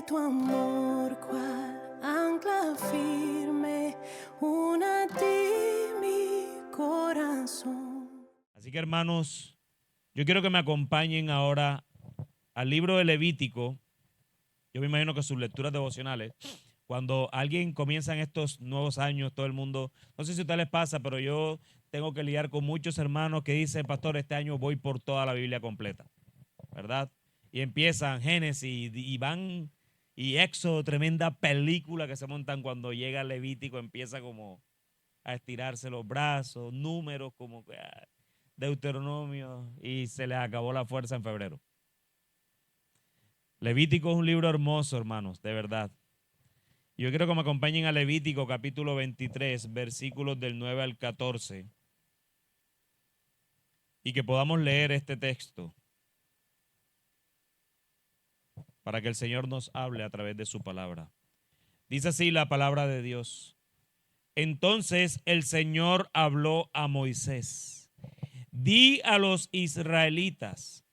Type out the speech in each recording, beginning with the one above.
tu amor cual ancla firme, una a ti mi corazón. Así que, hermanos, yo quiero que me acompañen ahora al libro de Levítico. Yo me imagino que sus lecturas devocionales, cuando alguien comienza en estos nuevos años, todo el mundo, no sé si a ustedes les pasa, pero yo tengo que lidiar con muchos hermanos que dicen, pastor, este año voy por toda la Biblia completa, ¿verdad? Y empiezan Génesis y van, y Éxodo, tremenda película que se montan cuando llega Levítico, empieza como a estirarse los brazos, números como que Deuteronomio, y se les acabó la fuerza en febrero. Levítico es un libro hermoso, hermanos, de verdad. Yo quiero que me acompañen a Levítico capítulo 23, versículos del 9 al 14, y que podamos leer este texto para que el Señor nos hable a través de su palabra. Dice así la palabra de Dios. Entonces el Señor habló a Moisés. Di a los israelitas,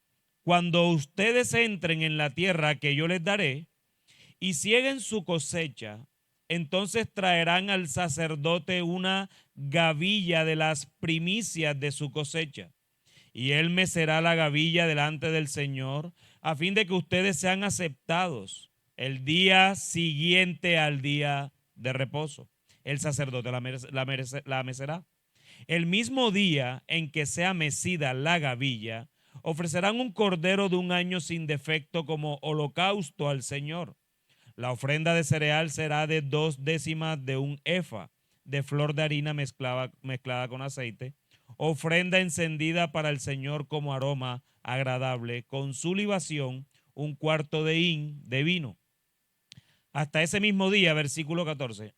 cuando ustedes entren en la tierra que yo les daré y cieguen su cosecha, entonces traerán al sacerdote una gavilla de las primicias de su cosecha, y él mecerá la gavilla delante del Señor, a fin de que ustedes sean aceptados el día siguiente al día de reposo. El sacerdote la mecerá. El mismo día en que sea mecida la gavilla, ofrecerán un cordero de un año sin defecto como holocausto al Señor. La ofrenda de cereal será de 2/10 de un efa de flor de harina mezclada con aceite, ofrenda encendida para el Señor como aroma agradable, con su libación, 1/4 de hin de vino. Hasta ese mismo día, versículo 14,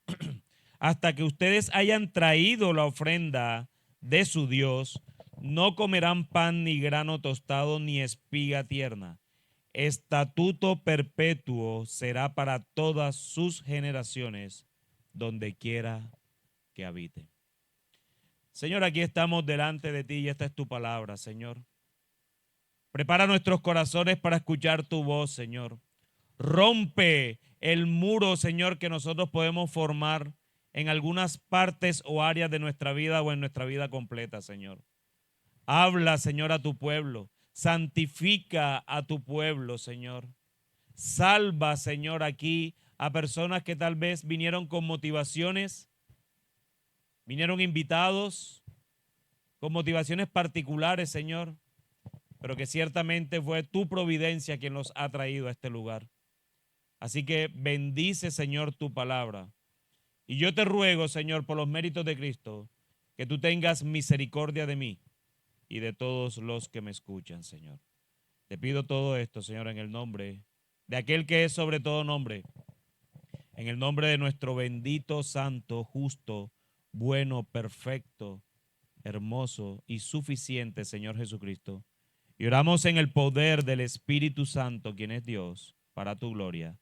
hasta que ustedes hayan traído la ofrenda de su Dios, no comerán pan ni grano tostado ni espiga tierna. Estatuto perpetuo será para todas sus generaciones, donde quiera que habiten. Señor, aquí estamos delante de ti y esta es tu palabra, Señor. Prepara nuestros corazones para escuchar tu voz, Señor. Rompe el muro, Señor, que nosotros podemos formar en algunas partes o áreas de nuestra vida o en nuestra vida completa, Señor. Habla, Señor, a tu pueblo. Santifica a tu pueblo, Señor. Salva, Señor, aquí a personas que tal vez vinieron con motivaciones, vinieron invitados, con motivaciones particulares, Señor, pero que ciertamente fue tu providencia quien los ha traído a este lugar. Así que bendice, Señor, tu palabra. Y yo te ruego, Señor, por los méritos de Cristo, que tú tengas misericordia de mí y de todos los que me escuchan, Señor. Te pido todo esto, Señor, en el nombre de aquel que es sobre todo nombre, en el nombre de nuestro bendito, santo, justo, bueno, perfecto, hermoso y suficiente Señor Jesucristo. Y oramos en el poder del Espíritu Santo, quien es Dios, para tu gloria.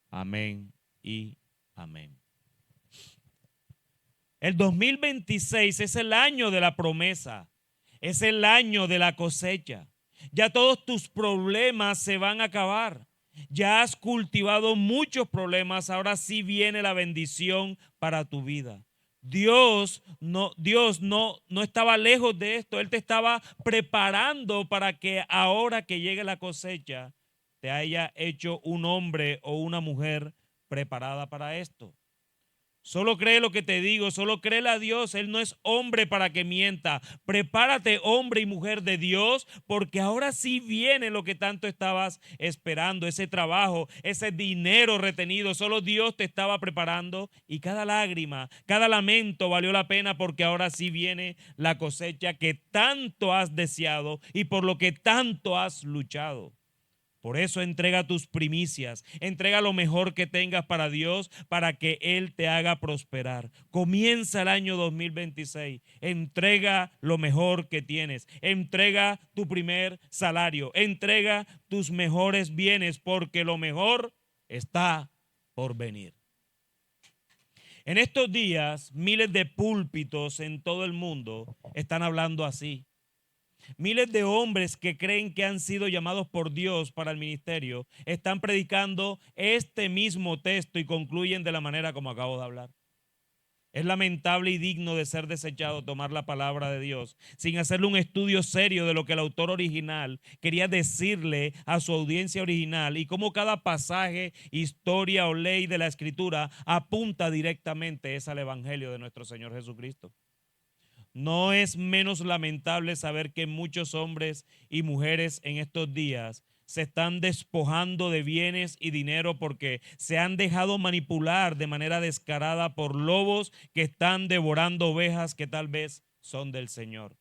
Amén y amén. El 2026 es el año de la promesa, es el año de la cosecha. Ya todos tus problemas se van a acabar. Ya has cultivado muchos problemas, ahora sí viene la bendición para tu vida. Dios no estaba lejos de esto, Él te estaba preparando para que ahora que llegue la cosecha te haya hecho un hombre o una mujer preparada para esto. Solo cree lo que te digo, solo créele a Dios, Él no es hombre para que mienta. Prepárate, hombre y mujer de Dios, porque ahora sí viene lo que tanto estabas esperando, ese trabajo, ese dinero retenido, solo Dios te estaba preparando y cada lágrima, cada lamento valió la pena porque ahora sí viene la cosecha que tanto has deseado y por lo que tanto has luchado. Por eso entrega tus primicias, entrega lo mejor que tengas para Dios, para que Él te haga prosperar. Comienza el año 2026, entrega lo mejor que tienes, entrega tu primer salario, entrega tus mejores bienes, porque lo mejor está por venir. En estos días, miles de púlpitos en todo el mundo están hablando así. Miles de hombres que creen que han sido llamados por Dios para el ministerio están predicando este mismo texto y concluyen de la manera como acabo de hablar. Es lamentable y digno de ser desechado tomar la palabra de Dios sin hacerle un estudio serio de lo que el autor original quería decirle a su audiencia original y cómo cada pasaje, historia o ley de la Escritura apunta directamente al evangelio de nuestro Señor Jesucristo. No es menos lamentable saber que muchos hombres y mujeres en estos días se están despojando de bienes y dinero porque se han dejado manipular de manera descarada por lobos que están devorando ovejas que tal vez son del Señor.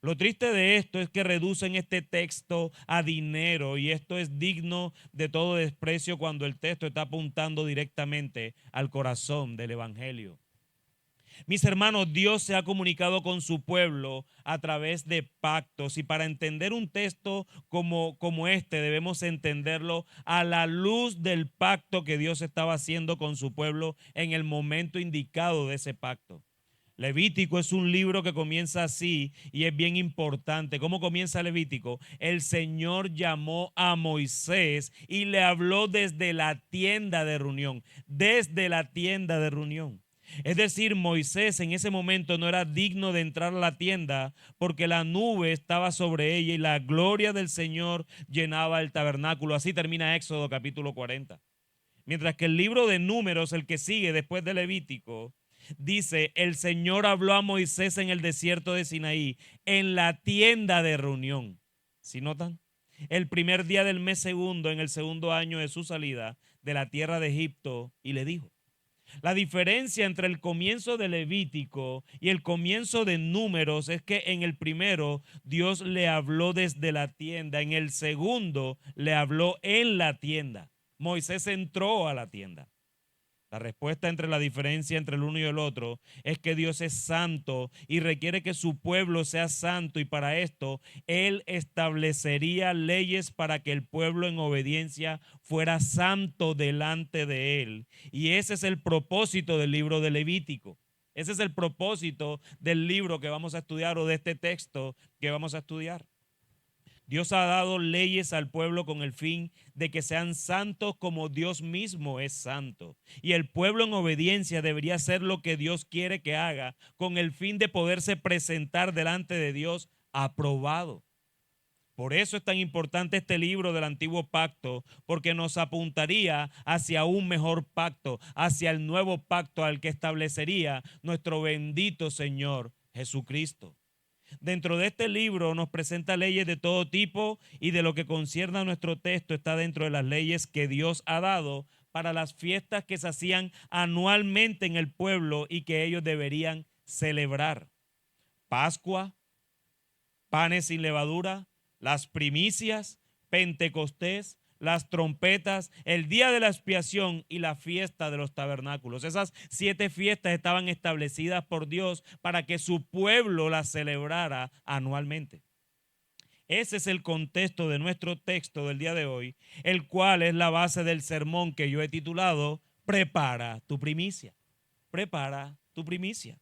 Lo triste de esto es que reducen este texto a dinero y esto es digno de todo desprecio cuando el texto está apuntando directamente al corazón del Evangelio. Mis hermanos, Dios se ha comunicado con su pueblo a través de pactos y para entender un texto como este debemos entenderlo a la luz del pacto que Dios estaba haciendo con su pueblo en el momento indicado de ese pacto. Levítico es un libro que comienza así y es bien importante. ¿Cómo comienza Levítico? El Señor llamó a Moisés y le habló desde la tienda de reunión, desde la tienda de reunión. Es decir, Moisés en ese momento no era digno de entrar a la tienda porque la nube estaba sobre ella y la gloria del Señor llenaba el tabernáculo. Así termina Éxodo capítulo 40. Mientras que el libro de Números, el que sigue después de Levítico, dice, el Señor habló a Moisés en el desierto de Sinaí, en la tienda de reunión. ¿Sí notan? El primer día del mes segundo, en el segundo año de su salida de la tierra de Egipto, y le dijo. La diferencia entre el comienzo de Levítico y el comienzo de Números es que en el primero Dios le habló desde la tienda, en el segundo le habló en la tienda. Moisés entró a la tienda. La respuesta entre la diferencia entre el uno y el otro es que Dios es santo y requiere que su pueblo sea santo y para esto Él establecería leyes para que el pueblo en obediencia fuera santo delante de Él. Y ese es el propósito del libro de Levítico. Ese es el propósito del libro que vamos a estudiar o de este texto que vamos a estudiar. Dios ha dado leyes al pueblo con el fin de que sean santos como Dios mismo es santo. Y el pueblo en obediencia debería hacer lo que Dios quiere que haga con el fin de poderse presentar delante de Dios aprobado. Por eso es tan importante este libro del Antiguo Pacto, porque nos apuntaría hacia un mejor pacto, hacia el nuevo pacto al que establecería nuestro bendito Señor Jesucristo. Dentro de este libro nos presenta leyes de todo tipo y de lo que concierne a nuestro texto está dentro de las leyes que Dios ha dado para las fiestas que se hacían anualmente en el pueblo y que ellos deberían celebrar. Pascua, panes sin levadura, las primicias, Pentecostés, las trompetas, el día de la expiación y la fiesta de los tabernáculos. Esas 7 fiestas estaban establecidas por Dios para que su pueblo las celebrara anualmente. Ese es el contexto de nuestro texto del día de hoy, el cual es la base del sermón que yo he titulado Prepara tu primicia. Prepara tu primicia.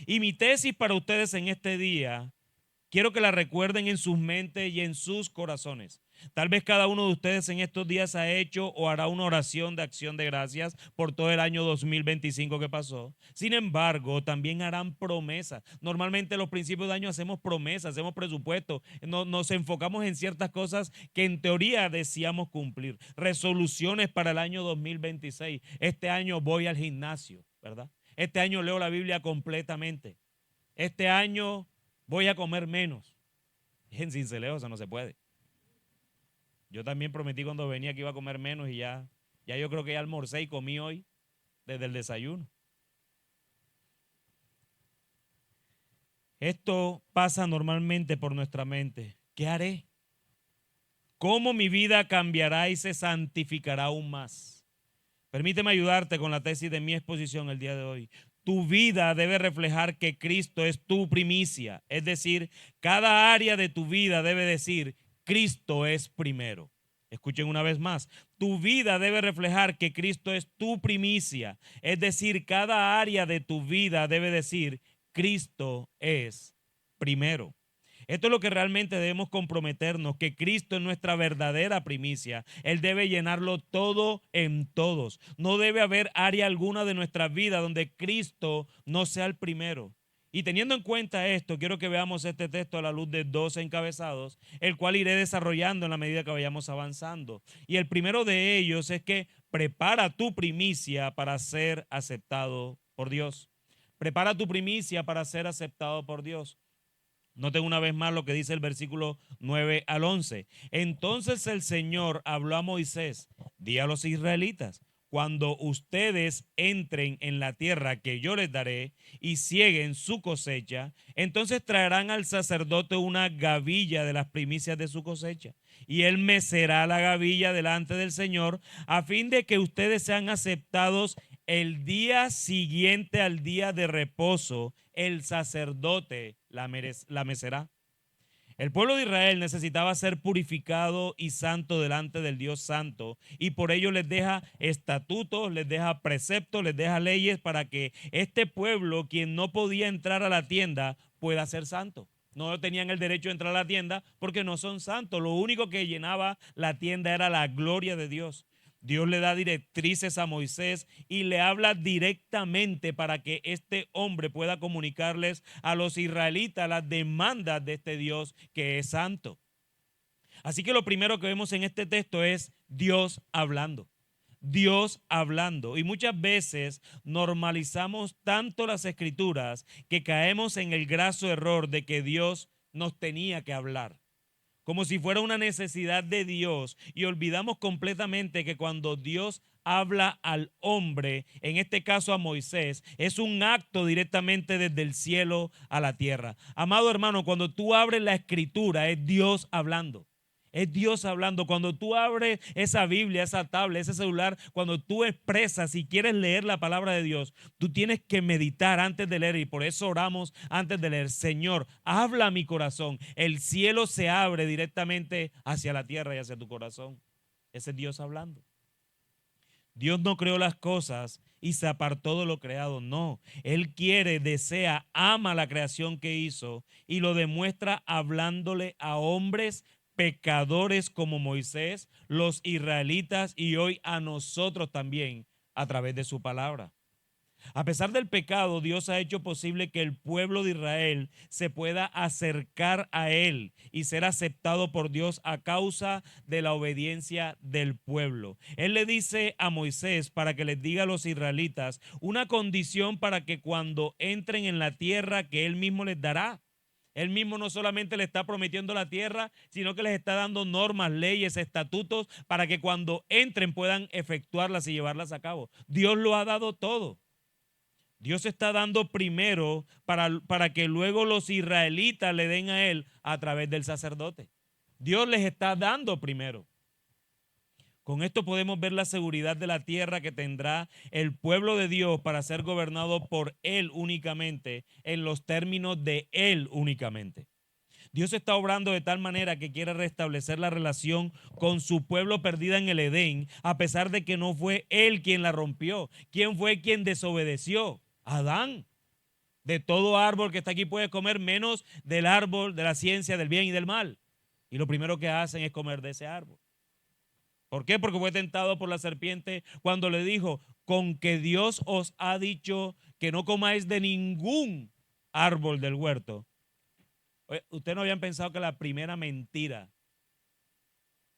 Y mi tesis para ustedes en este día, quiero que la recuerden en sus mentes y en sus corazones. Tal vez cada uno de ustedes en estos días ha hecho o hará una oración de acción de gracias por todo el año 2025 que pasó. Sin embargo, también harán promesas. Normalmente los principios de año hacemos promesas, hacemos presupuestos, nos enfocamos en ciertas cosas que en teoría deseamos cumplir. Resoluciones para el año 2026. Este año voy al gimnasio, ¿verdad? Este año leo la Biblia completamente. Este año voy a comer menos. En Cinceleo eso no se puede. Yo también prometí cuando venía que iba a comer menos y ya yo creo que ya almorcé y comí hoy desde el desayuno. Esto pasa normalmente por nuestra mente. ¿Qué haré? ¿Cómo mi vida cambiará y se santificará aún más? Permíteme ayudarte con la tesis de mi exposición el día de hoy. Tu vida debe reflejar que Cristo es tu primicia. Es decir, cada área de tu vida debe decir, Cristo es primero. Escuchen una vez más, tu vida debe reflejar que Cristo es tu primicia. Es decir, cada área de tu vida debe decir, Cristo es primero. Esto es lo que realmente debemos comprometernos, que Cristo es nuestra verdadera primicia. Él debe llenarlo todo en todos. No debe haber área alguna de nuestra vida donde Cristo no sea el primero. Y teniendo en cuenta esto, quiero que veamos este texto a la luz de 2 encabezados, el cual iré desarrollando en la medida que vayamos avanzando. Y el primero de ellos es que prepara tu primicia para ser aceptado por Dios. Prepara tu primicia para ser aceptado por Dios. Noten una vez más lo que dice el versículo 9 al 11. Entonces el Señor habló a Moisés, di a los israelitas, cuando ustedes entren en la tierra que yo les daré y cieguen su cosecha, entonces traerán al sacerdote una gavilla de las primicias de su cosecha. Y él mecerá la gavilla delante del Señor a fin de que ustedes sean aceptados el día siguiente al día de reposo. El sacerdote la mecerá. El pueblo de Israel necesitaba ser purificado y santo delante del Dios santo, y por ello les deja estatutos, les deja preceptos, les deja leyes para que este pueblo, quien no podía entrar a la tienda, pueda ser santo. No tenían el derecho de entrar a la tienda porque no son santos. Lo único que llenaba la tienda era la gloria de Dios. Dios le da directrices a Moisés y le habla directamente para que este hombre pueda comunicarles a los israelitas las demandas de este Dios que es santo. Así que lo primero que vemos en este texto es Dios hablando. Dios hablando. Y muchas veces normalizamos tanto las escrituras que caemos en el graso error de que Dios nos tenía que hablar, como si fuera una necesidad de Dios, y olvidamos completamente que cuando Dios habla al hombre, en este caso a Moisés, es un acto directamente desde el cielo a la tierra. Amado hermano, cuando tú abres la escritura, es Dios hablando. Es Dios hablando. Cuando tú abres esa Biblia, esa tablet, ese celular, cuando tú expresas y quieres leer la palabra de Dios, tú tienes que meditar antes de leer, y por eso oramos antes de leer. Señor, habla a mi corazón. El cielo se abre directamente hacia la tierra y hacia tu corazón. Ese es Dios hablando. Dios no creó las cosas y se apartó de lo creado. No, Él quiere, desea, ama la creación que hizo y lo demuestra hablándole a hombres pecadores como Moisés, los israelitas y hoy a nosotros también a través de su palabra. A pesar del pecado, Dios ha hecho posible que el pueblo de Israel se pueda acercar a Él y ser aceptado por Dios a causa de la obediencia del pueblo. Él le dice a Moisés para que les diga a los israelitas una condición para que cuando entren en la tierra que Él mismo les dará. Él mismo no solamente le está prometiendo la tierra, sino que les está dando normas, leyes, estatutos para que cuando entren puedan efectuarlas y llevarlas a cabo. Dios lo ha dado todo. Dios está dando primero para que luego los israelitas le den a Él a través del sacerdote. Dios les está dando primero. Con esto podemos ver la seguridad de la tierra que tendrá el pueblo de Dios para ser gobernado por Él únicamente, en los términos de Él únicamente. Dios está obrando de tal manera que quiere restablecer la relación con su pueblo perdida en el Edén, a pesar de que no fue Él quien la rompió. ¿Quién fue quien desobedeció? Adán. De todo árbol que está aquí puedes comer, menos del árbol de la ciencia del bien y del mal. Y lo primero que hacen es comer de ese árbol. ¿Por qué? Porque fue tentado por la serpiente cuando le dijo, con que Dios os ha dicho que no comáis de ningún árbol del huerto. ¿Ustedes no habían pensado que la primera mentira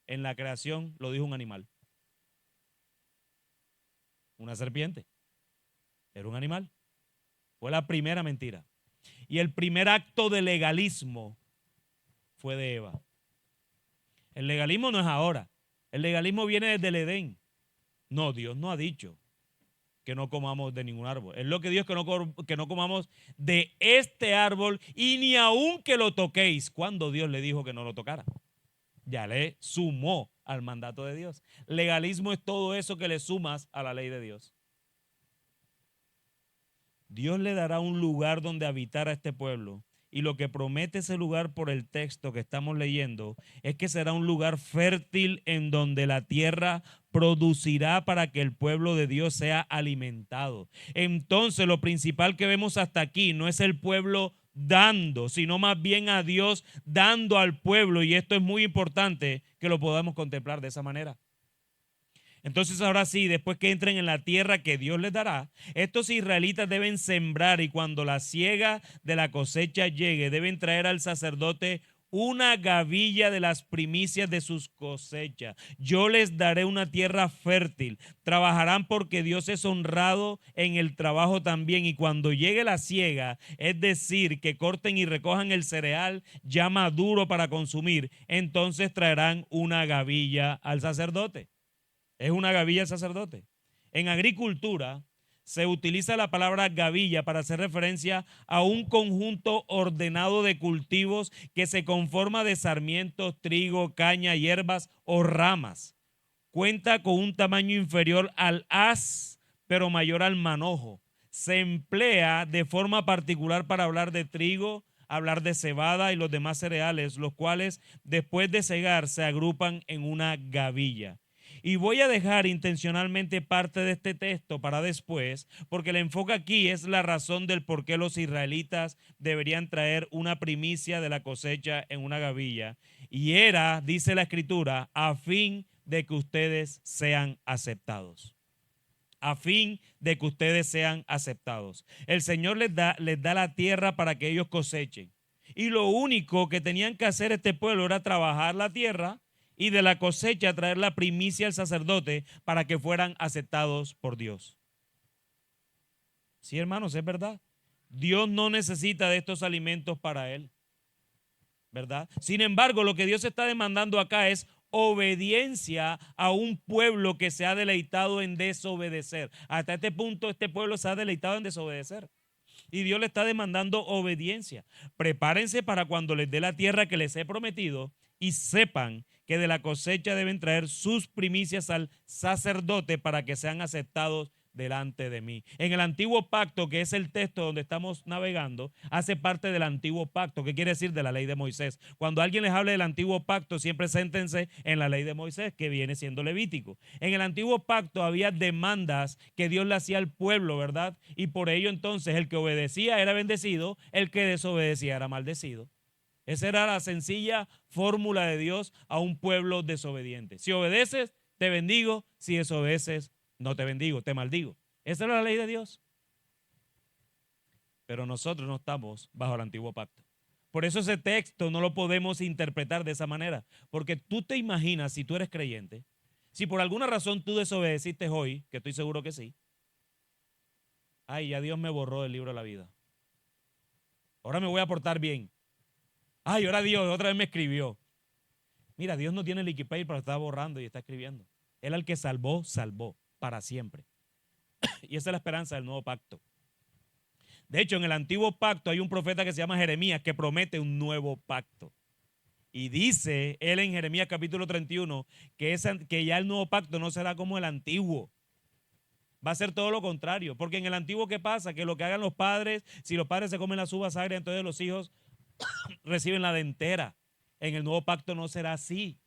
en la creación lo dijo un animal? Una serpiente. Era un animal. Fue la primera mentira. Y el primer acto de legalismo fue de Eva. El legalismo no es ahora. El legalismo viene desde el Edén. No, Dios no ha dicho que no comamos de ningún árbol. Es lo que Dios que no comamos de este árbol y ni aun que lo toquéis. Cuando Dios le dijo que no lo tocara. Ya le sumó al mandato de Dios. Legalismo es todo eso que le sumas a la ley de Dios. Dios le dará un lugar donde habitar a este pueblo. Y lo que promete ese lugar por el texto que estamos leyendo es que será un lugar fértil en donde la tierra producirá para que el pueblo de Dios sea alimentado. Entonces, lo principal que vemos hasta aquí no es el pueblo dando, sino más bien a Dios dando al pueblo. Y esto es muy importante que lo podamos contemplar de esa manera. Entonces ahora sí, después que entren en la tierra que Dios les dará, estos israelitas deben sembrar y cuando la siega de la cosecha llegue, deben traer al sacerdote una gavilla de las primicias de sus cosechas. Yo les daré una tierra fértil. Trabajarán porque Dios es honrado en el trabajo también. Y cuando llegue la siega, es decir, que corten y recojan el cereal ya maduro para consumir, entonces traerán una gavilla al sacerdote. Es una gavilla el sacerdote. En agricultura se utiliza la palabra gavilla para hacer referencia a un conjunto ordenado de cultivos que se conforma de sarmientos, trigo, caña, hierbas o ramas. Cuenta con un tamaño inferior al haz, pero mayor al manojo. Se emplea de forma particular para hablar de trigo, hablar de cebada y los demás cereales, los cuales después de segar se agrupan en una gavilla. Y voy a dejar intencionalmente parte de este texto para después, porque el enfoque aquí es la razón del por qué los israelitas deberían traer una primicia de la cosecha en una gavilla. Y era, dice la escritura, a fin de que ustedes sean aceptados. A fin de que ustedes sean aceptados. El Señor les da la tierra para que ellos cosechen. Y lo único que tenían que hacer este pueblo era trabajar la tierra y de la cosecha traer la primicia al sacerdote para que fueran aceptados por Dios. Sí, hermanos, es verdad. Dios no necesita de estos alimentos para él, ¿verdad? Sin embargo, lo que Dios está demandando acá es obediencia a un pueblo que se ha deleitado en desobedecer. Hasta este punto, este pueblo se ha deleitado en desobedecer. Y Dios le está demandando obediencia. Prepárense para cuando les dé la tierra que les he prometido y sepan que de la cosecha deben traer sus primicias al sacerdote para que sean aceptados delante de mí. En el antiguo pacto, que es el texto donde estamos navegando, hace parte del antiguo pacto. ¿Qué quiere decir? De la ley de Moisés. Cuando alguien les hable del antiguo pacto, siempre séntense en la ley de Moisés, que viene siendo Levítico. En el antiguo pacto había demandas que Dios le hacía al pueblo, ¿verdad? Y por ello entonces el que obedecía era bendecido, el que desobedecía era maldecido. Esa era la sencilla fórmula de Dios a un pueblo desobediente. Si obedeces, te bendigo. Si desobedeces, no te bendigo, te maldigo. Esa era la ley de Dios. Pero nosotros no estamos bajo el antiguo pacto. Por eso ese texto no lo podemos interpretar de esa manera. Porque tú te imaginas, si tú eres creyente, si por alguna razón tú desobedeciste hoy, que estoy seguro que sí, ay, ya Dios me borró del libro de la vida. Ahora me voy a portar bien. Ay, ahora Dios otra vez me escribió. Mira, Dios no tiene el Wikipedia para estar borrando y está escribiendo. Él al que salvó, salvó para siempre. Y esa es la esperanza del nuevo pacto. De hecho, en el antiguo pacto hay un profeta que se llama Jeremías que promete un nuevo pacto. Y dice él en Jeremías capítulo 31 que ya el nuevo pacto no será como el antiguo. Va a ser todo lo contrario. Porque en el antiguo, ¿qué pasa? Que lo que hagan los padres, si los padres se comen las uvas agrias, entonces los hijos reciben la dentera. En el nuevo pacto no será así.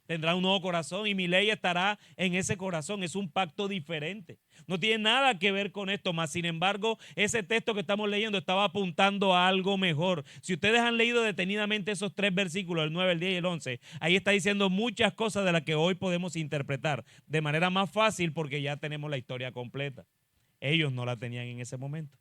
Tendrá un nuevo corazón y mi ley estará en ese corazón. Es un pacto diferente. No tiene nada que ver con esto, más sin embargo, ese texto que estamos leyendo estaba apuntando a algo mejor. Si ustedes han leído detenidamente esos 3 versículos, el 9, el 10 y el 11, ahí está diciendo muchas cosas de las que hoy podemos interpretar de manera más fácil porque ya tenemos la historia completa. Ellos no la tenían en ese momento.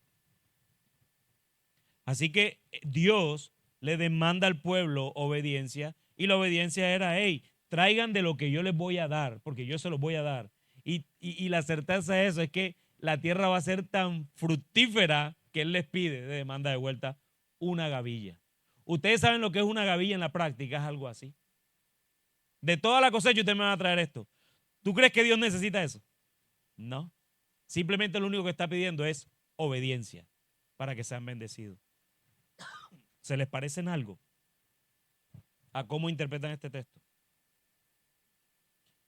Así que Dios le demanda al pueblo obediencia y la obediencia era, hey, traigan de lo que yo les voy a dar, porque yo se los voy a dar. Y la certeza de eso es que la tierra va a ser tan fructífera que Él les pide de demanda de vuelta una gavilla. Ustedes saben lo que es una gavilla en la práctica, es algo así. De toda la cosecha ustedes me van a traer esto. ¿Tú crees que Dios necesita eso? No. Simplemente lo único que está pidiendo es obediencia para que sean bendecidos. ¿Se les parece en algo a cómo interpretan este texto?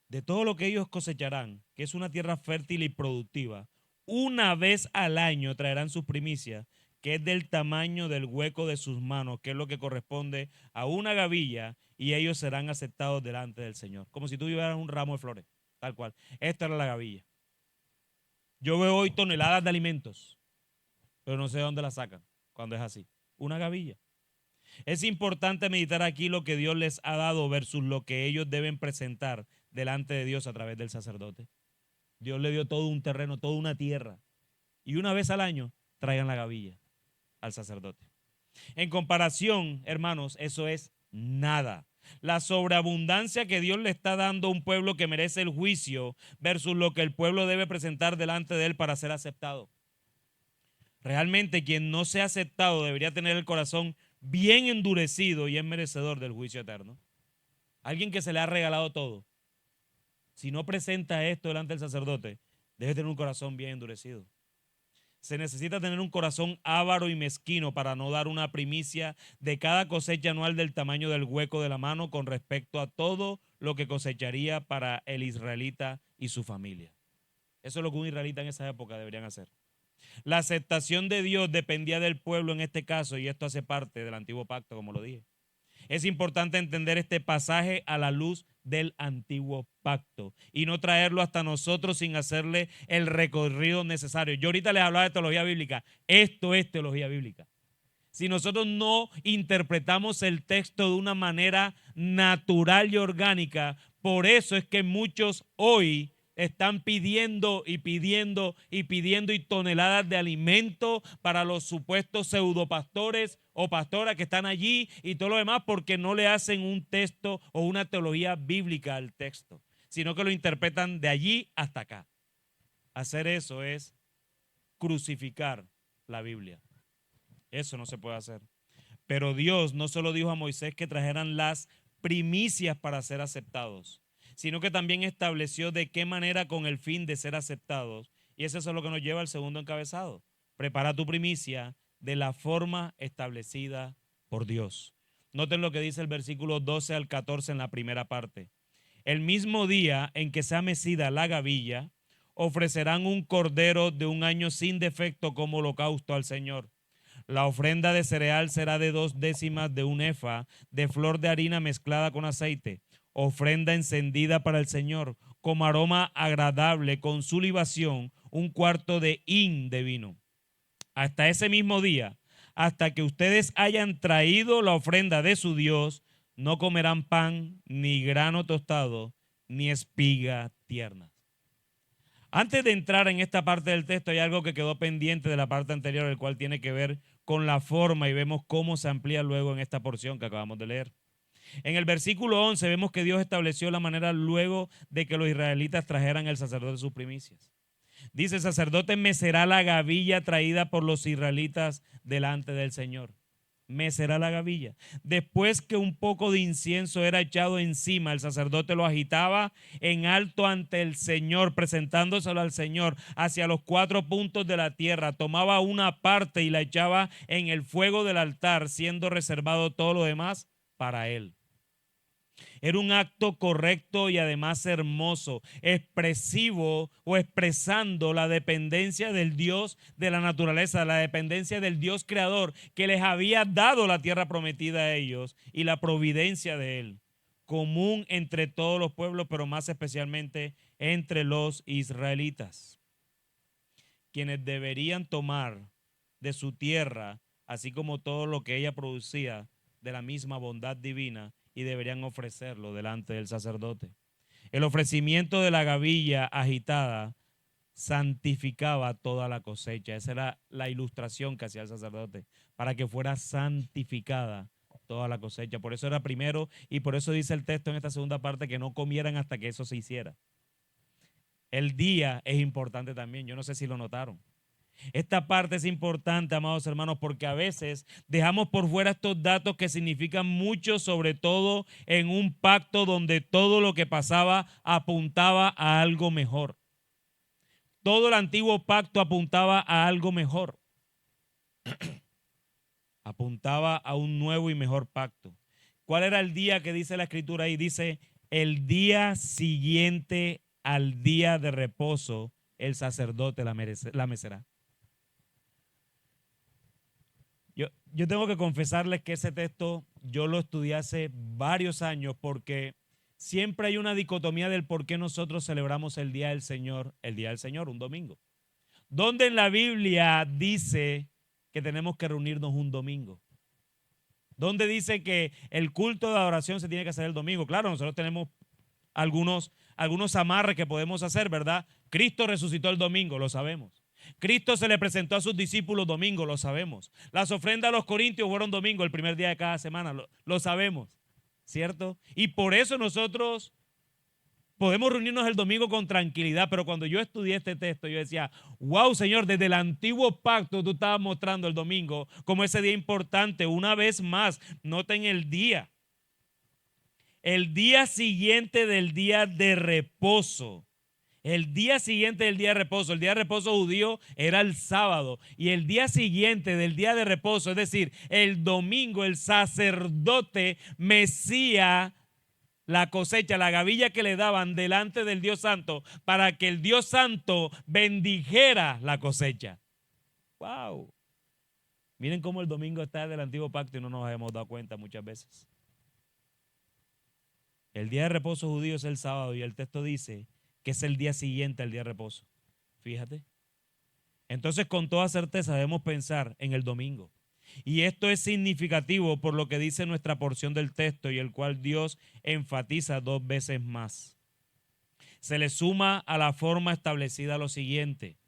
De todo lo que ellos cosecharán, que es una tierra fértil y productiva, una vez al año traerán sus primicias, que es del tamaño del hueco de sus manos, que es lo que corresponde a una gavilla, y ellos serán aceptados delante del Señor. Como si tú llevaras un ramo de flores, tal cual. Esta era la gavilla. Yo veo hoy toneladas de alimentos, pero no sé de dónde las sacan. cuando es así. Una gavilla. Es importante meditar aquí lo que Dios les ha dado versus lo que ellos deben presentar delante de Dios a través del sacerdote. Dios le dio todo un terreno, toda una tierra. Y una vez al año traigan la gavilla al sacerdote. En comparación, hermanos, eso es nada. La sobreabundancia que Dios le está dando a un pueblo que merece el juicio versus lo que el pueblo debe presentar delante de él para ser aceptado. Realmente quien no sea aceptado debería tener el corazón bien endurecido y es merecedor del juicio eterno. Alguien que se le ha regalado todo, si no presenta esto delante del sacerdote, debe tener un corazón bien endurecido. Se necesita tener un corazón avaro y mezquino para no dar una primicia de cada cosecha anual del tamaño del hueco de la mano con respecto a todo lo que cosecharía para el israelita y su familia. Eso es lo que un israelita en esa época deberían hacer. La aceptación de Dios dependía del pueblo en este caso y esto hace parte del antiguo pacto, como lo dije. Es importante entender este pasaje a la luz del antiguo pacto y no traerlo hasta nosotros sin hacerle el recorrido necesario. Yo ahorita les hablaba de teología bíblica. Esto es teología bíblica. Si nosotros no interpretamos el texto de una manera natural y orgánica, por eso es que muchos hoy están pidiendo y toneladas de alimento para los supuestos pseudopastores o pastoras que están allí y todo lo demás porque no le hacen un texto o una teología bíblica al texto, sino que lo interpretan de allí hasta acá. Hacer eso es crucificar la Biblia. Eso no se puede hacer. Pero Dios no solo dijo a Moisés que trajeran las primicias para ser aceptados, sino que también estableció de qué manera con el fin de ser aceptados. Y eso es lo que nos lleva al segundo encabezado. Prepara tu primicia de la forma establecida por Dios. Noten lo que dice el versículo 12 al 14 en la primera parte. El mismo día en que sea mecida la gavilla, ofrecerán un cordero de un año sin defecto como holocausto al Señor. La ofrenda de cereal será de 2/10 de un efa de flor de harina mezclada con aceite, ofrenda encendida para el Señor, como aroma agradable, con su libación, 1/4 de hin de vino. Hasta ese mismo día, hasta que ustedes hayan traído la ofrenda de su Dios, no comerán pan, ni grano tostado, ni espiga tierna. Antes de entrar en esta parte del texto, hay algo que quedó pendiente de la parte anterior, el cual tiene que ver con la forma y vemos cómo se amplía luego en esta porción que acabamos de leer. En el versículo 11 vemos que Dios estableció la manera luego de que los israelitas trajeran el sacerdote sus primicias. Dice, el sacerdote mecerá la gavilla traída por los israelitas delante del Señor. Mecerá la gavilla. Después que un poco de incienso era echado encima, el sacerdote lo agitaba en alto ante el Señor, presentándoselo al Señor hacia los 4 puntos de la tierra. Tomaba una parte y la echaba en el fuego del altar, siendo reservado todo lo demás para él. Era un acto correcto y además hermoso, expresivo o expresando la dependencia del Dios de la naturaleza, la dependencia del Dios creador que les había dado la tierra prometida a ellos y la providencia de él, común entre todos los pueblos, pero más especialmente entre los israelitas, quienes deberían tomar de su tierra, así como todo lo que ella producía, de la misma bondad divina, y deberían ofrecerlo delante del sacerdote. El ofrecimiento de la gavilla agitada santificaba toda la cosecha. Esa era la ilustración que hacía el sacerdote, para que fuera santificada toda la cosecha. Por eso era primero y por eso dice el texto en esta segunda parte que no comieran hasta que eso se hiciera. El día es importante también, yo no sé si lo notaron. Esta parte es importante, amados hermanos, porque a veces dejamos por fuera estos datos que significan mucho, sobre todo en un pacto donde todo lo que pasaba apuntaba a algo mejor. Todo el antiguo pacto apuntaba a algo mejor. Apuntaba a un nuevo y mejor pacto. ¿Cuál era el día que dice la escritura ahí? Dice, el día siguiente al día de reposo, el sacerdote la mecerá. Yo tengo que confesarles que ese texto yo lo estudié hace varios años porque siempre hay una dicotomía del por qué nosotros celebramos el Día del Señor, un domingo. ¿Dónde en la Biblia dice que tenemos que reunirnos un domingo? ¿Dónde dice que el culto de adoración se tiene que hacer el domingo? Claro, nosotros tenemos algunos amarres que podemos hacer, ¿verdad? Cristo resucitó el domingo, lo sabemos. Cristo se le presentó a sus discípulos domingo, lo sabemos. Las ofrendas a los corintios fueron domingo, el primer día de cada semana, lo sabemos, ¿cierto? Y por eso nosotros podemos reunirnos el domingo con tranquilidad, pero cuando yo estudié este texto, yo decía, wow, Señor, desde el antiguo pacto tú estabas mostrando el domingo como ese día importante. Una vez más, noten el día siguiente del día de reposo. El día siguiente del día de reposo, el día de reposo judío era el sábado, y el día siguiente del día de reposo, es decir, el domingo, el sacerdote mecía la cosecha, la gavilla que le daban delante del Dios Santo para que el Dios Santo bendijera la cosecha. ¡Wow! Miren cómo el domingo está del antiguo pacto y no nos hemos dado cuenta muchas veces. El día de reposo judío es el sábado y el texto dice que es el día siguiente al día de reposo. Fíjate. Entonces, con toda certeza debemos pensar en el domingo. Y esto es significativo por lo que dice nuestra porción del texto y el cual Dios enfatiza 2 veces más. Se le suma a la forma establecida lo siguiente.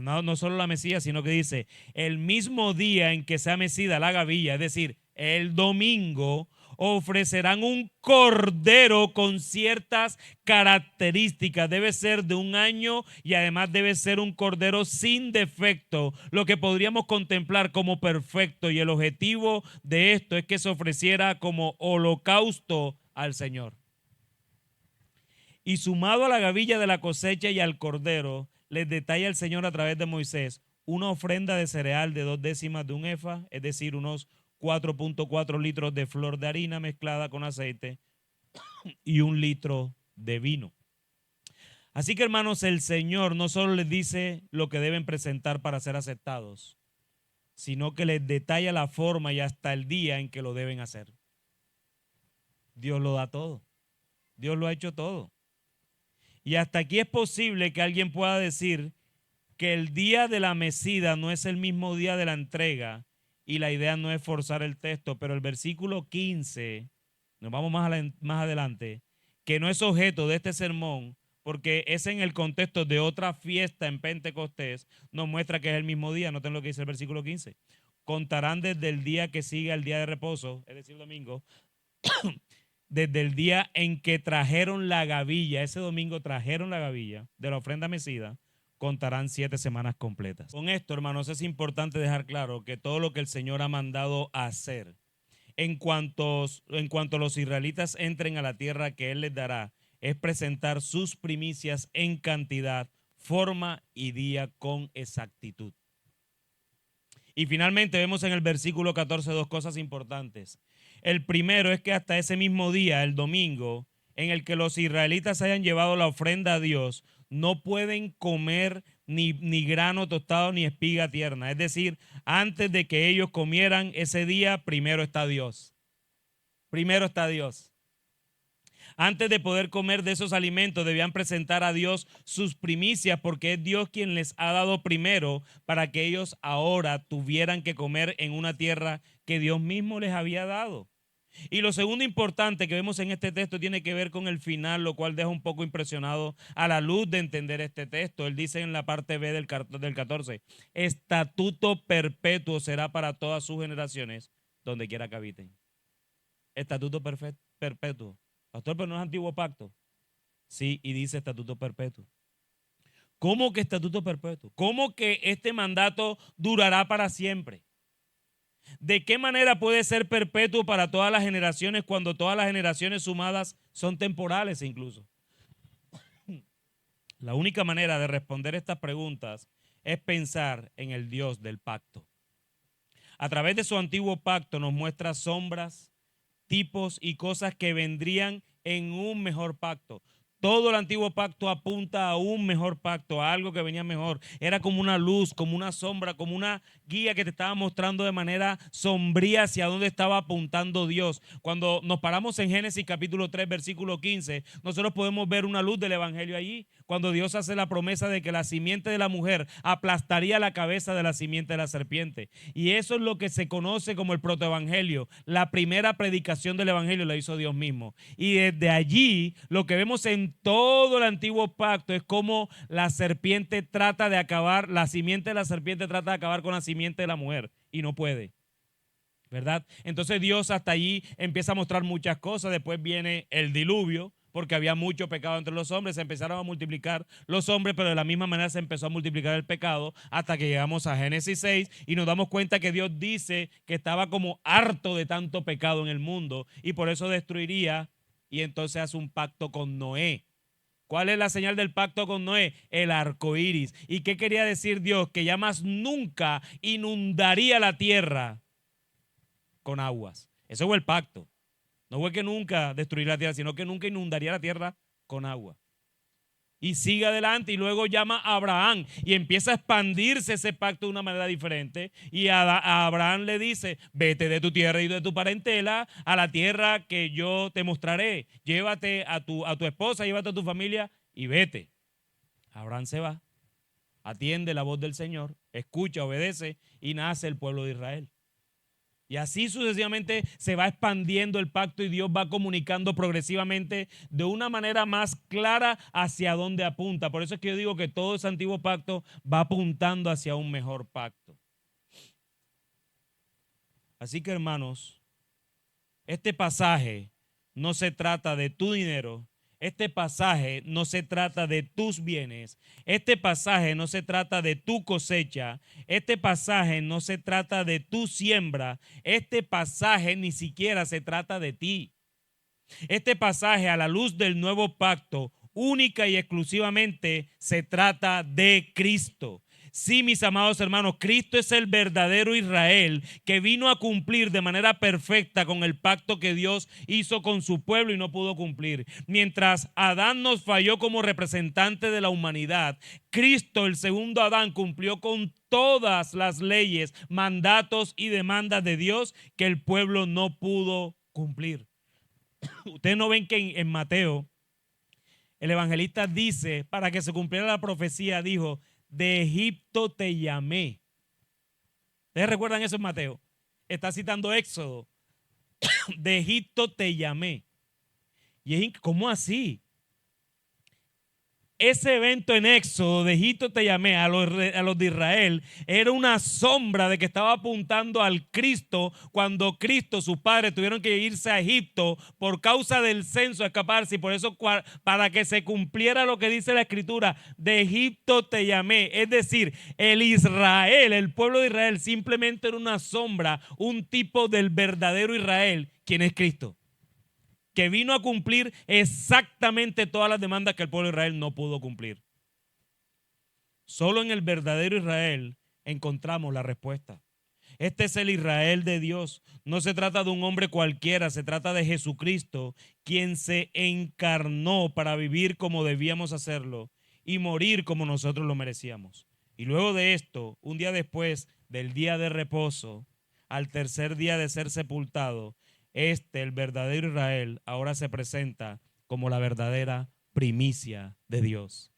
No solo la mecida, sino que dice, el mismo día en que sea mecida la gavilla, es decir, el domingo, ofrecerán un cordero con ciertas características. Debe ser de 1 año y además debe ser un cordero sin defecto, lo que podríamos contemplar como perfecto. Y el objetivo de esto es que se ofreciera como holocausto al Señor. Y sumado a la gavilla de la cosecha y al cordero, les detalla el Señor a través de Moisés una ofrenda de cereal de 2/10 de un efa, es decir, unos 4.4 litros de flor de harina mezclada con aceite y 1 litro de vino. Así que, hermanos, el Señor no solo les dice lo que deben presentar para ser aceptados, sino que les detalla la forma y hasta el día en que lo deben hacer. Dios lo da todo. Dios lo ha hecho todo. Y hasta aquí es posible que alguien pueda decir que el día de la mecida no es el mismo día de la entrega. Y la idea no es forzar el texto, pero el versículo 15, nos vamos más adelante, que no es objeto de este sermón, porque es en el contexto de otra fiesta en Pentecostés, nos muestra que es el mismo día. Noten lo que dice el versículo 15. Contarán desde el día que sigue al día de reposo, es decir, domingo, desde el día en que trajeron la gavilla, ese domingo trajeron la gavilla de la ofrenda mecida, contarán 7 semanas completas. Con esto, hermanos, es importante dejar claro que todo lo que el Señor ha mandado a hacer en cuanto los israelitas entren a la tierra que Él les dará, es presentar sus primicias en cantidad, forma y día con exactitud. Y finalmente vemos en el versículo 14 2 cosas importantes. El primero es que hasta ese mismo día, el domingo, en el que los israelitas hayan llevado la ofrenda a Dios, no pueden comer ni grano tostado ni espiga tierna. Es decir, antes de que ellos comieran ese día, primero está Dios. Primero está Dios. Antes de poder comer de esos alimentos, debían presentar a Dios sus primicias, porque es Dios quien les ha dado primero para que ellos ahora tuvieran que comer en una tierra que Dios mismo les había dado. Y lo segundo importante que vemos en este texto tiene que ver con el final, lo cual deja un poco impresionado a la luz de entender este texto. Él dice en la parte B del 14, estatuto perpetuo será para todas sus generaciones, donde quiera que habiten. Estatuto perpetuo. Pastor, pero no es antiguo pacto. Sí, y dice estatuto perpetuo. ¿Cómo que estatuto perpetuo? ¿Cómo que este mandato durará para siempre? ¿De qué manera puede ser perpetuo para todas las generaciones cuando todas las generaciones sumadas son temporales incluso? La única manera de responder estas preguntas es pensar en el Dios del pacto. A través de su antiguo pacto nos muestra sombras, tipos y cosas que vendrían en un mejor pacto. Todo el antiguo pacto apunta a un mejor pacto, a algo que venía mejor. Era como una luz, como una sombra, como una guía que te estaba mostrando de manera sombría hacia dónde estaba apuntando Dios. Cuando nos paramos en Génesis capítulo 3, versículo 15, nosotros podemos ver una luz del evangelio allí. cuando Dios hace la promesa de que la simiente de la mujer aplastaría la cabeza de la simiente de la serpiente. Y eso es lo que se conoce como el protoevangelio. La primera predicación del evangelio la hizo Dios mismo. Y desde allí lo que vemos en todo el antiguo pacto es cómo la serpiente trata de acabar, la simiente de la serpiente trata de acabar con la simiente de la mujer y no puede, ¿verdad? Entonces Dios hasta allí empieza a mostrar muchas cosas. Después viene el diluvio, porque había mucho pecado entre los hombres. Se empezaron a multiplicar los hombres, pero de la misma manera se empezó a multiplicar el pecado hasta que llegamos a Génesis 6 y nos damos cuenta que Dios dice que estaba como harto de tanto pecado en el mundo y por eso destruiría, y entonces hace un pacto con Noé. ¿Cuál es la señal del pacto con Noé? El arco iris. ¿Y qué quería decir Dios? Que ya más nunca inundaría la tierra con aguas. Eso fue el pacto. No fue que nunca destruiría la tierra, sino que nunca inundaría la tierra con agua. Y sigue adelante y luego llama a Abraham y empieza a expandirse ese pacto de una manera diferente. Y a Abraham le dice, vete de tu tierra y de tu parentela a la tierra que yo te mostraré. Llévate a tu esposa, llévate a tu familia y vete. Abraham se va, atiende la voz del Señor, escucha, obedece y nace el pueblo de Israel. Y así sucesivamente se va expandiendo el pacto y Dios va comunicando progresivamente de una manera más clara hacia dónde apunta. Por eso es que yo digo que todo ese antiguo pacto va apuntando hacia un mejor pacto. Así que, hermanos, este pasaje no se trata de tu dinero. Este pasaje no se trata de tus bienes. Este pasaje no se trata de tu cosecha. Este pasaje no se trata de tu siembra. Este pasaje ni siquiera se trata de ti. Este pasaje, a la luz del nuevo pacto, única y exclusivamente se trata de Cristo. Sí, mis amados hermanos, Cristo es el verdadero Israel que vino a cumplir de manera perfecta con el pacto que Dios hizo con su pueblo y no pudo cumplir. Mientras Adán nos falló como representante de la humanidad, Cristo, el segundo Adán, cumplió con todas las leyes, mandatos y demandas de Dios que el pueblo no pudo cumplir. Ustedes no ven que en Mateo el evangelista dice, para que se cumpliera la profecía, dijo, de Egipto te llamé. ¿Ustedes recuerdan eso en Mateo? Está citando Éxodo. De Egipto te llamé. Y ¿cómo así? Ese evento en Éxodo, de Egipto te llamé, a los de Israel, era una sombra de que estaba apuntando al Cristo cuando Cristo, sus padres, tuvieron que irse a Egipto por causa del censo, a escaparse, y por eso para que se cumpliera lo que dice la Escritura, de Egipto te llamé. Es decir, el Israel, el pueblo de Israel, simplemente era una sombra, un tipo del verdadero Israel, quien es Cristo, que vino a cumplir exactamente todas las demandas que el pueblo de Israel no pudo cumplir. Solo en el verdadero Israel encontramos la respuesta. Este es el Israel de Dios. No se trata de un hombre cualquiera, se trata de Jesucristo, quien se encarnó para vivir como debíamos hacerlo y morir como nosotros lo merecíamos. Y luego de esto, un día después del día de reposo, al tercer día de ser sepultado, el verdadero Israel, ahora se presenta como la verdadera primicia de Dios.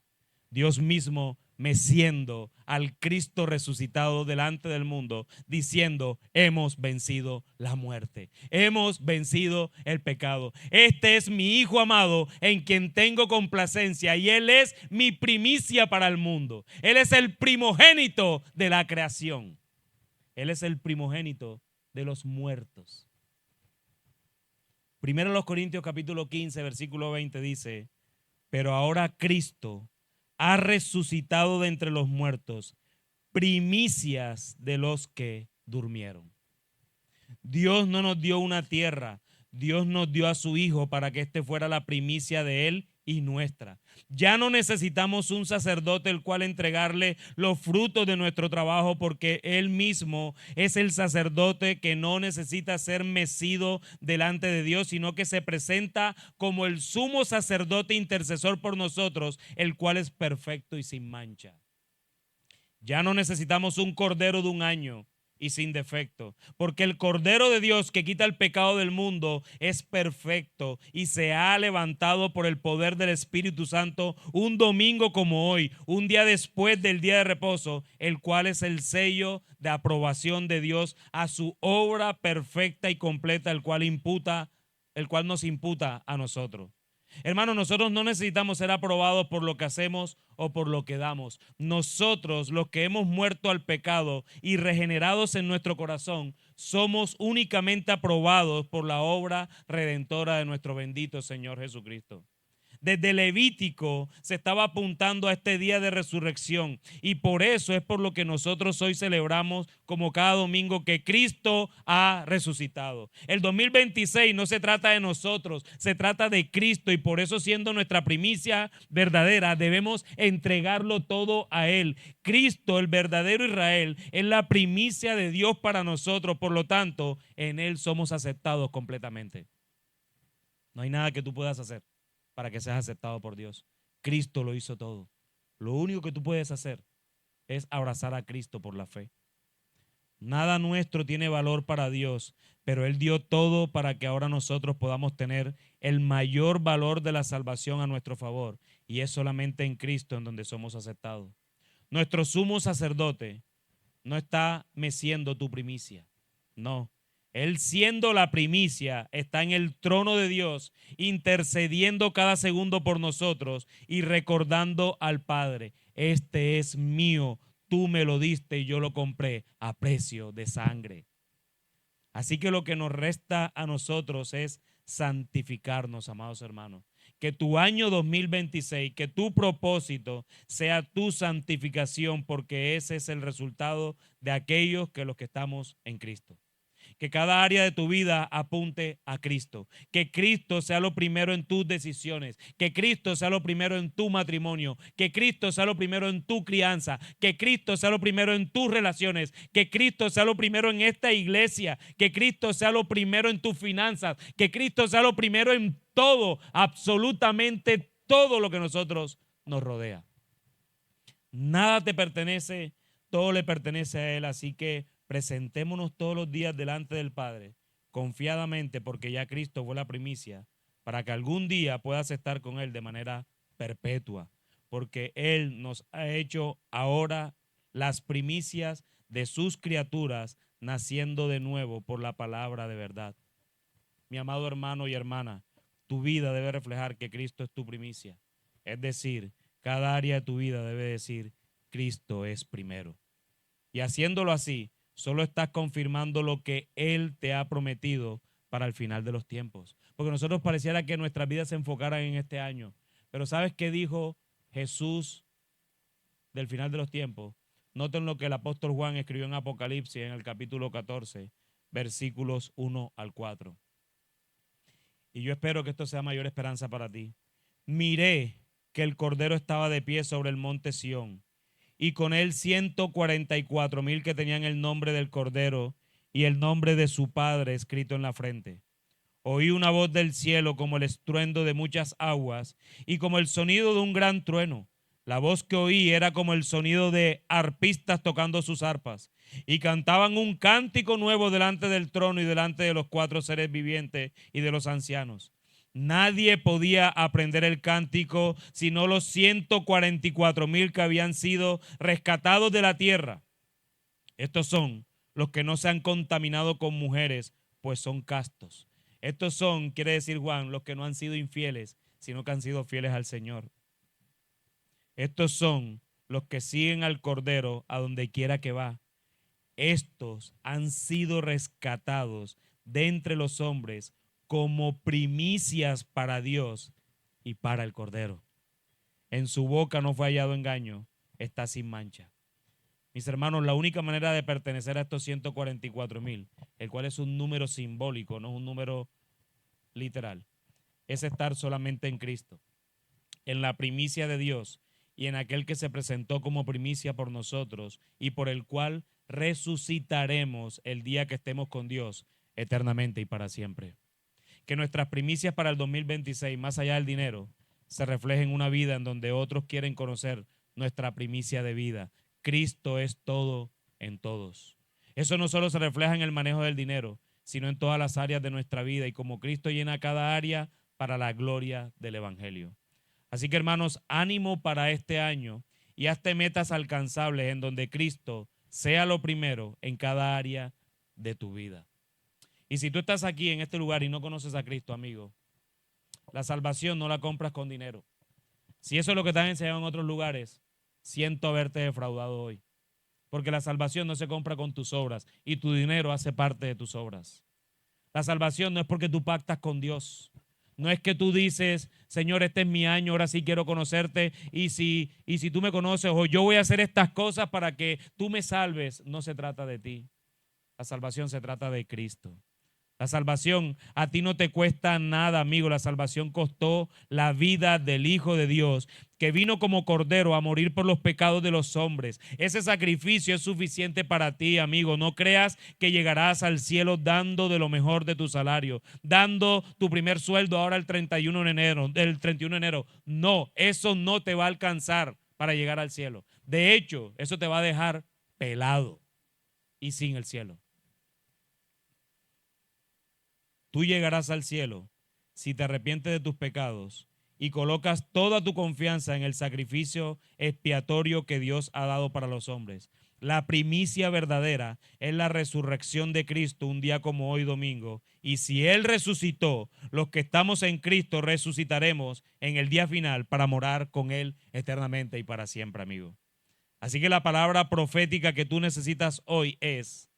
Dios mismo meciendo al Cristo resucitado delante del mundo, diciendo, hemos vencido la muerte, hemos vencido el pecado. Este es mi Hijo amado en quien tengo complacencia y Él es mi primicia para el mundo. Él es el primogénito de la creación. Él es el primogénito de los muertos. Primero los Corintios capítulo 15, versículo 20 dice, pero ahora Cristo ha resucitado de entre los muertos, primicias de los que durmieron. Dios no nos dio una tierra, Dios nos dio a su Hijo para que éste fuera la primicia de Él y nuestra. Ya no necesitamos un sacerdote el cual entregarle los frutos de nuestro trabajo, porque Él mismo es el sacerdote que no necesita ser mecido delante de Dios, sino que se presenta como el sumo sacerdote intercesor por nosotros, el cual es perfecto y sin mancha. Ya no necesitamos un cordero de un año, y sin defecto, porque el Cordero de Dios que quita el pecado del mundo es perfecto y se ha levantado por el poder del Espíritu Santo un domingo como hoy, un día después del día de reposo, el cual es el sello de aprobación de Dios a su obra perfecta y completa, el cual nos imputa a nosotros. Hermanos, nosotros no necesitamos ser aprobados por lo que hacemos o por lo que damos. Nosotros, los que hemos muerto al pecado y regenerados en nuestro corazón, somos únicamente aprobados por la obra redentora de nuestro bendito Señor Jesucristo. Desde Levítico se estaba apuntando a este día de resurrección y por eso es por lo que nosotros hoy celebramos como cada domingo que Cristo ha resucitado. El 2026 no se trata de nosotros, se trata de Cristo y por eso siendo nuestra primicia verdadera debemos entregarlo todo a Él. Cristo, el verdadero Israel, es la primicia de Dios para nosotros, por lo tanto en Él somos aceptados completamente. No hay nada que tú puedas hacer para que seas aceptado por Dios. Cristo lo hizo todo. Lo único que tú puedes hacer es abrazar a Cristo por la fe. Nada nuestro tiene valor para Dios, pero Él dio todo para que ahora nosotros podamos tener el mayor valor de la salvación a nuestro favor. Y es solamente en Cristo en donde somos aceptados. Nuestro sumo sacerdote no está meciendo tu primicia. No. Él siendo la primicia está en el trono de Dios intercediendo cada segundo por nosotros y recordando al Padre, este es mío, tú me lo diste y yo lo compré a precio de sangre. Así que lo que nos resta a nosotros es santificarnos, amados hermanos. Que tu año 2026, que tu propósito sea tu santificación, porque ese es el resultado de aquellos que los que estamos en Cristo. Que cada área de tu vida apunte a Cristo. Que Cristo sea lo primero en tus decisiones. Que Cristo sea lo primero en tu matrimonio. Que Cristo sea lo primero en tu crianza. Que Cristo sea lo primero en tus relaciones. Que Cristo sea lo primero en esta iglesia. Que Cristo sea lo primero en tus finanzas. Que Cristo sea lo primero en todo, absolutamente todo lo que nosotros nos rodea. Nada te pertenece, todo le pertenece a Él, así que presentémonos todos los días delante del Padre, confiadamente, porque ya Cristo fue la primicia, para que algún día puedas estar con Él de manera perpetua, porque Él nos ha hecho ahora las primicias de sus criaturas, naciendo de nuevo por la palabra de verdad. Mi amado hermano y hermana, tu vida debe reflejar que Cristo es tu primicia, es decir, cada área de tu vida debe decir, Cristo es primero. Y haciéndolo así, solo estás confirmando lo que Él te ha prometido para el final de los tiempos. Porque nosotros pareciera que nuestras vidas se enfocaran en este año. Pero ¿sabes qué dijo Jesús del final de los tiempos? Noten lo que el apóstol Juan escribió en Apocalipsis en el capítulo 14, versículos 1 al 4. Y yo espero que esto sea mayor esperanza para ti. Miré que el Cordero estaba de pie sobre el monte Sión, y con él 144,000 que tenían el nombre del Cordero y el nombre de su Padre escrito en la frente. Oí una voz del cielo como el estruendo de muchas aguas y como el sonido de un gran trueno. La voz que oí era como el sonido de arpistas tocando sus arpas y cantaban un cántico nuevo delante del trono y delante de los 4 seres vivientes y de los ancianos. Nadie podía aprender el cántico sino los 144,000 que habían sido rescatados de la tierra. Estos son los que no se han contaminado con mujeres, pues son castos. Estos son, quiere decir Juan, los que no han sido infieles, sino que han sido fieles al Señor. Estos son los que siguen al Cordero a donde quiera que va. Estos han sido rescatados de entre los hombres como primicias para Dios y para el Cordero. En su boca no fue hallado engaño, está sin mancha. Mis hermanos, la única manera de pertenecer a estos 144,000, el cual es un número simbólico, no es un número literal, es estar solamente en Cristo, en la primicia de Dios y en aquel que se presentó como primicia por nosotros y por el cual resucitaremos el día que estemos con Dios eternamente y para siempre. Que nuestras primicias para el 2026, más allá del dinero, se reflejen en una vida en donde otros quieren conocer nuestra primicia de vida. Cristo es todo en todos. Eso no solo se refleja en el manejo del dinero, sino en todas las áreas de nuestra vida y como Cristo llena cada área para la gloria del Evangelio. Así que hermanos, ánimo para este año y hazte metas alcanzables en donde Cristo sea lo primero en cada área de tu vida. Y si tú estás aquí en este lugar y no conoces a Cristo, amigo, la salvación no la compras con dinero. Si eso es lo que te han enseñado en otros lugares, siento haberte defraudado hoy. Porque la salvación no se compra con tus obras y tu dinero hace parte de tus obras. La salvación no es porque tú pactas con Dios. No es que tú dices, Señor, este es mi año, ahora sí quiero conocerte y si tú me conoces o yo voy a hacer estas cosas para que tú me salves. No se trata de ti. La salvación se trata de Cristo. La salvación a ti no te cuesta nada, amigo. La salvación costó la vida del Hijo de Dios, que vino como cordero a morir por los pecados de los hombres. Ese sacrificio es suficiente para ti, amigo. No creas que llegarás al cielo dando de lo mejor de tu salario, dando tu primer sueldo ahora el 31 de enero, el 31 de enero. No, eso no te va a alcanzar para llegar al cielo. De hecho, eso te va a dejar pelado y sin el cielo. Tú llegarás al cielo si te arrepientes de tus pecados y colocas toda tu confianza en el sacrificio expiatorio que Dios ha dado para los hombres. La primicia verdadera es la resurrección de Cristo un día como hoy domingo. Y si Él resucitó, los que estamos en Cristo resucitaremos en el día final para morar con Él eternamente y para siempre, amigo. Así que la palabra profética que tú necesitas hoy es: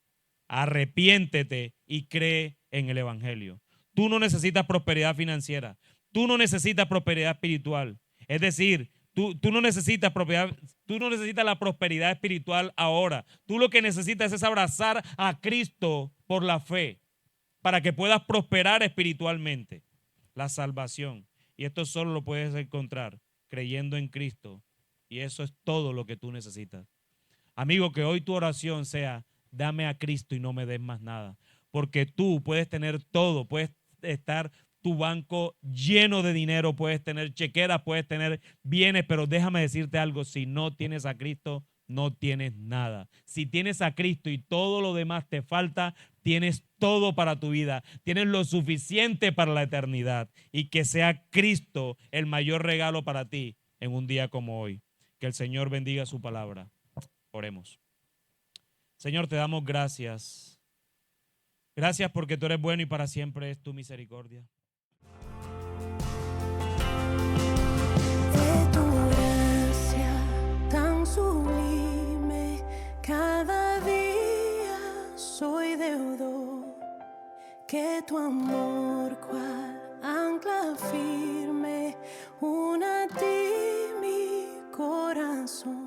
arrepiéntete y cree en el Evangelio. Tú no necesitas prosperidad financiera. Tú no necesitas prosperidad espiritual. Es decir, tú no necesitas la prosperidad espiritual ahora. Tú lo que necesitas es abrazar a Cristo por la fe para que puedas prosperar espiritualmente. La salvación. Y esto solo lo puedes encontrar creyendo en Cristo. Y eso es todo lo que tú necesitas. Amigo, que hoy tu oración sea: dame a Cristo y no me des más nada. Porque tú puedes tener todo, puedes estar tu banco lleno de dinero, puedes tener chequeras, puedes tener bienes, pero déjame decirte algo: si no tienes a Cristo, no tienes nada. Si tienes a Cristo y todo lo demás te falta, tienes todo para tu vida, tienes lo suficiente para la eternidad. Y que sea Cristo el mayor regalo para ti en un día como hoy. Que el Señor bendiga su palabra. Oremos. Señor, te damos gracias. Gracias porque tú eres bueno y para siempre es tu misericordia. De tu gracia tan sublime, cada día soy deudor. Que tu amor cual ancla firme, una a ti mi corazón.